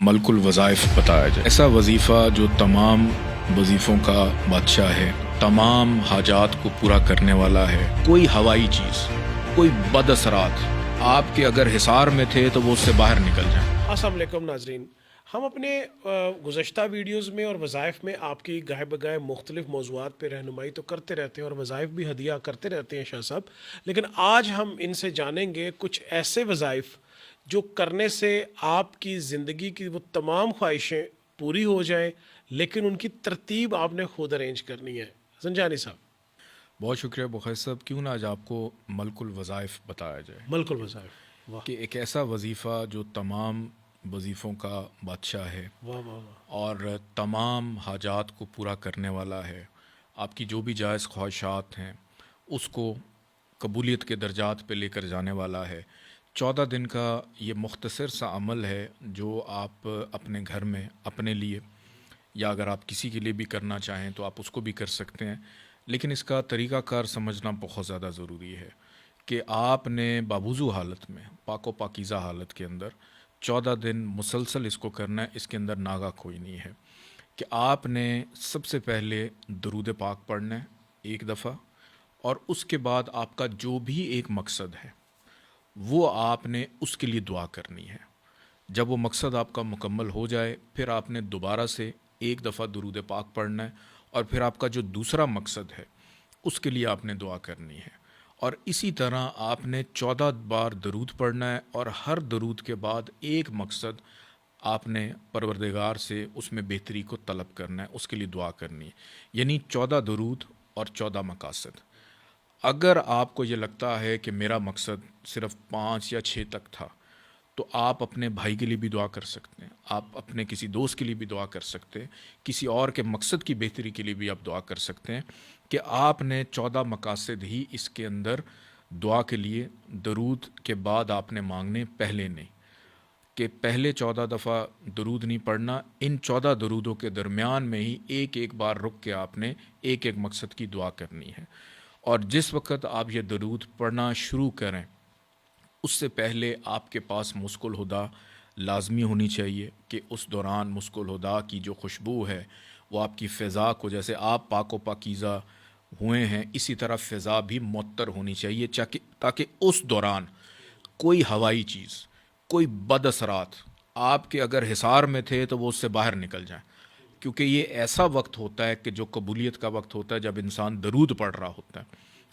ملک الوظائف بتایا جائے، ایسا وظیفہ جو تمام وظیفوں کا بادشاہ ہے، تمام حاجات کو پورا کرنے والا ہے. کوئی ہوائی چیز، کوئی بد اثرات آپ کے اگر حصار میں تھے تو وہ اس سے باہر نکل جائیں. السلام علیکم ناظرین، ہم اپنے گزشتہ ویڈیوز میں اور وظائف میں آپ کی گاہے بگاہے مختلف موضوعات پہ رہنمائی تو کرتے رہتے ہیں اور وظائف بھی ہدیہ کرتے رہتے ہیں شاہ صاحب، لیکن آج ہم ان سے جانیں گے کچھ ایسے وظائف جو کرنے سے آپ کی زندگی کی وہ تمام خواہشیں پوری ہو جائیں، لیکن ان کی ترتیب آپ نے خود ارینج کرنی ہے. زنجانی صاحب، بہت شکریہ بخیر صاحب. کیوں نہ آج آپ کو ملک الوظائف بتایا جائے ملک الوظائف. واہ کہ ایک ایسا وظیفہ جو تمام وظیفوں کا بادشاہ ہے واہ واہ واہ. اور تمام حاجات کو پورا کرنے والا ہے. آپ کی جو بھی جائز خواہشات ہیں اس کو قبولیت کے درجات پہ لے کر جانے والا ہے. 14 دن کا یہ مختصر سا عمل ہے جو آپ اپنے گھر میں اپنے لیے یا اگر آپ کسی کے لیے بھی کرنا چاہیں تو آپ اس کو بھی کر سکتے ہیں، لیکن اس کا طریقہ کار سمجھنا بہت زیادہ ضروری ہے کہ آپ نے بابوضو حالت میں، پاک و پاکیزہ حالت کے اندر 14 دن مسلسل اس کو کرنا ہے. اس کے اندر ناغہ کوئی نہیں ہے کہ آپ نے سب سے پہلے درود پاک پڑھنا ہے ایک دفعہ، اور اس کے بعد آپ کا جو بھی ایک مقصد ہے وہ آپ نے اس کے لیے دعا کرنی ہے. جب وہ مقصد آپ کا مکمل ہو جائے پھر آپ نے دوبارہ سے ایک دفعہ درود پاک پڑھنا ہے، اور پھر آپ کا جو دوسرا مقصد ہے اس کے لیے آپ نے دعا کرنی ہے. اور اسی طرح آپ نے 14 بار درود پڑھنا ہے، اور ہر درود کے بعد ایک مقصد آپ نے پروردگار سے اس میں بہتری کو طلب کرنا ہے، اس کے لیے دعا کرنی ہے. یعنی 14 درود اور 14 مقاصد. اگر آپ کو یہ لگتا ہے کہ میرا مقصد صرف 5 یا 6 تک تھا تو آپ اپنے بھائی کے لیے بھی دعا کر سکتے ہیں، آپ اپنے کسی دوست کے لیے بھی دعا کر سکتے ہیں، کسی اور کے مقصد کی بہتری کے لیے بھی آپ دعا کر سکتے ہیں کہ آپ نے 14 مقاصد ہی اس کے اندر دعا کے لیے درود کے بعد آپ نے مانگنے، پہلے نہیں کہ پہلے 14 دفعہ درود نہیں پڑھنا. ان 14 درودوں کے درمیان میں ہی ایک ایک بار رک کے آپ نے ایک ایک مقصد کی دعا کرنی ہے. اور جس وقت آپ یہ درود پڑھنا شروع کریں اس سے پہلے آپ کے پاس مسک الہدا لازمی ہونی چاہیے کہ اس دوران مسک الہدا کی جو خوشبو ہے وہ آپ کی فضا کو، جیسے آپ پاک و پاکیزہ ہوئے ہیں اسی طرح فضا بھی معطر ہونی چاہیے، تاکہ اس دوران کوئی ہوائی چیز، کوئی بد اثرات آپ کے اگر حصار میں تھے تو وہ اس سے باہر نکل جائیں. کیونکہ یہ ایسا وقت ہوتا ہے کہ جو قبولیت کا وقت ہوتا ہے، جب انسان درود پڑھ رہا ہوتا ہے.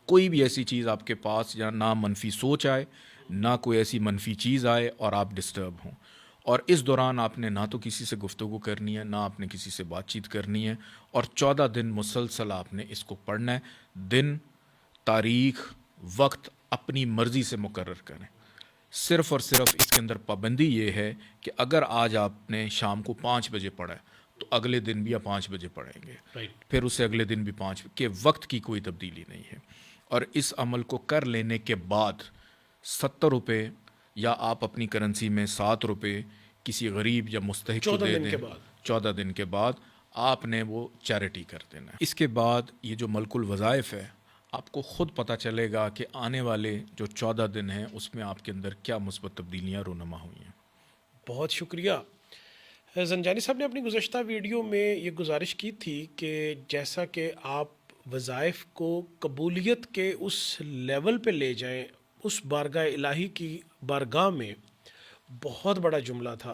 کوئی بھی ایسی چیز آپ کے پاس یا نہ منفی سوچ آئے، نہ کوئی ایسی منفی چیز آئے اور آپ ڈسٹرب ہوں. اور اس دوران آپ نے نہ تو کسی سے گفتگو کرنی ہے، نہ آپ نے کسی سے بات چیت کرنی ہے، اور 14 دن مسلسل آپ نے اس کو پڑھنا ہے. دن، تاریخ، وقت اپنی مرضی سے مقرر کریں. صرف اور صرف اس کے اندر پابندی یہ ہے کہ اگر آج آپ نے شام کو 5 بجے پڑھا ہے تو اگلے دن بھی آپ 5 بجے پڑھیں گے، رائٹ. پھر اسے اگلے دن بھی 5 کہ وقت کی کوئی تبدیلی نہیں ہے. اور اس عمل کو کر لینے کے بعد 70 روپے یا آپ اپنی کرنسی میں 7 روپے کسی غریب یا مستحق کو 14 دے دن دیں. کے بعد 14 دن کے بعد آپ نے وہ چیریٹی کر دینا ہے. اس کے بعد یہ جو ملک الوظائف ہے آپ کو خود پتہ چلے گا کہ آنے والے جو 14 دن ہیں اس میں آپ کے اندر کیا مثبت تبدیلیاں رونما ہوئی ہیں. بہت شکریہ. زنجانی صاحب نے اپنی گزشتہ ویڈیو میں یہ گزارش کی تھی کہ جیسا کہ آپ وظائف کو قبولیت کے اس لیول پہ لے جائیں، اس بارگاہ الہی کی بارگاہ میں بہت بڑا جملہ تھا،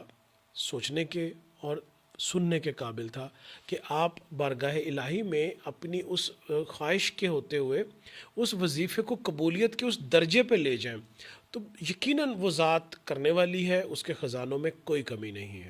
سوچنے کے اور سننے کے قابل تھا کہ آپ بارگاہ الہی میں اپنی اس خواہش کے ہوتے ہوئے اس وظیفے کو قبولیت کے اس درجے پہ لے جائیں تو یقیناً وہ ذات کرنے والی ہے، اس کے خزانوں میں کوئی کمی نہیں ہے.